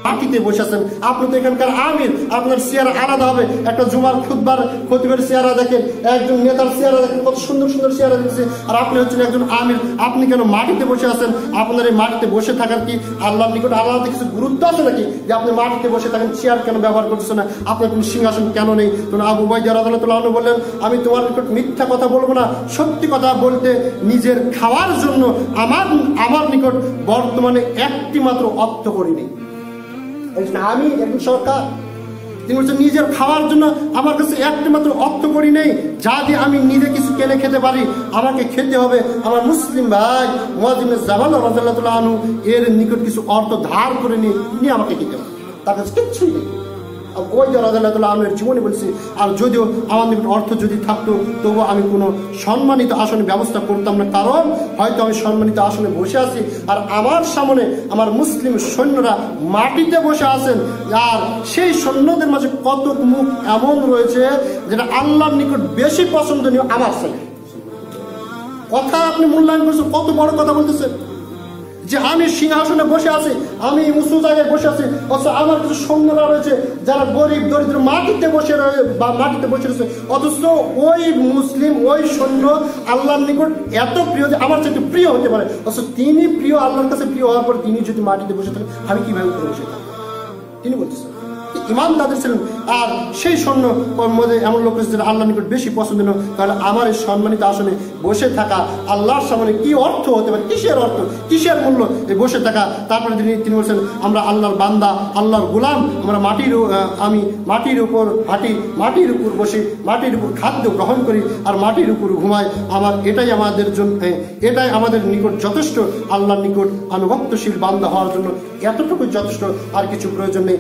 মাটিতে বসে আছেন আপনি, তো এখানকার আমির, আপনার চেহারা আলাদা হবে। একটা জুমার খুতবার খতিবের চেহারা দেখেন, একজন নেতার চেহারা দেখেন, কত সুন্দর সুন্দর চেহারা দিচ্ছে, আর আপনি হচ্ছেন একজন আমির। আপনি কেন মাটিতে বসে আছেন? আপনার এই মাটিতে বসে থাকার কি আল্লাহর নিকট আল্লাহতে কিছু গুরুত্ব আছে নাকি যে আপনি মাটিতে বসে থাকেন? চেয়ার কেন ব্যবহার করতেছেন না? আপনার কোনো সিংহাসন কেন নেই? তখন আবু উবাইদা রাদিয়াল্লাহু আনহু বললেন, আমি তোমার নিকট মিথ্যা কথা বলবো না, সত্যি কথা বলতে নিজের খাওয়ার জন্য আমার নিকট বর্তমানে একটি মাত্র অর্থ করিনি। আমি একজন সরকার, তিনি বলছেন নিজের খাওয়ার জন্য আমার কাছে একটি মাত্র অর্থ করি নেই, যা দিয়ে আমি নিজে কিছু কিনে খেতে পারি। আমাকে খেতে হবে আমার মুসলিম ভাই মুআয ইবনে জাবাল রাদিয়াল্লাহু আনহু এর নিকট কিছু অর্থ ধার করে নিয়ে আমাকে খেতে হবে, তার কাছে কিচ্ছুই নেই। জীবনে বলছি, আর যদিও আমার নিকট অর্থ যদি থাকতো তবুও আমি কোনো সম্মানিত আসনে ব্যবস্থা করতাম না, কারণ হয়তো আমি সম্মানিত আসনে বসে আছি আর আমার সামনে আমার মুসলিম সৈন্যরা মাটিতে বসে আছেন, আর সেই সৈন্যদের মাঝে কত মুখ এমন রয়েছে যেটা আল্লাহর নিকট বেশি পছন্দনীয় আমার ছেলে। কথা আপনি মূল্যায়ন করছেন, কত বড় কথা বলতেছেন যে আমি সিংহাসনে বসে আছি, আমি উঁচু জায়গায় বসে আছি, অথচ আমার কিছু সৈন্যরা রয়েছে যারা গরিব দরিদ্র মাটিতে বসে রয়েছে, অথচ ওই মুসলিম ওই সৈন্য আল্লাহর নিকট এত প্রিয় যে আমার চাইতে প্রিয় হতে পারে, অথচ তিনি প্রিয়, আল্লাহর কাছে প্রিয় হওয়ার পর তিনি যদি মাটিতে বসে থাকেন আমি কিভাবে করে বসে থাকবো? তিনি বলতেছেন ইমাম তাদের ছিলেন, আর সেই সৈন্য মধ্যে এমন লোক রয়েছে আল্লাহর নিকট বেশি পছন্দ নয়। তাহলে আমার এই সম্মানিত আসনে বসে থাকা আল্লাহর সামনে কি অর্থ হতে পারে? কিসের অর্থ, কিসের মূল্য এই বসে থাকা? তারপরে তিনি বলছেন আমরা আল্লাহর বান্দা, আল্লাহর গোলাম, আমরা আমি মাটির উপর হাঁটি, মাটির উপর বসে, মাটির উপর খাদ্য গ্রহণ করি আর মাটির উপর ঘুমাই। এটাই আমাদের জন্য, এটাই আমাদের নিকট যথেষ্ট। আল্লাহর নিকট আনুগত্যশীল বান্দা হওয়ার জন্য এতটুকু যথেষ্ট, আর কিছু প্রয়োজন নেই।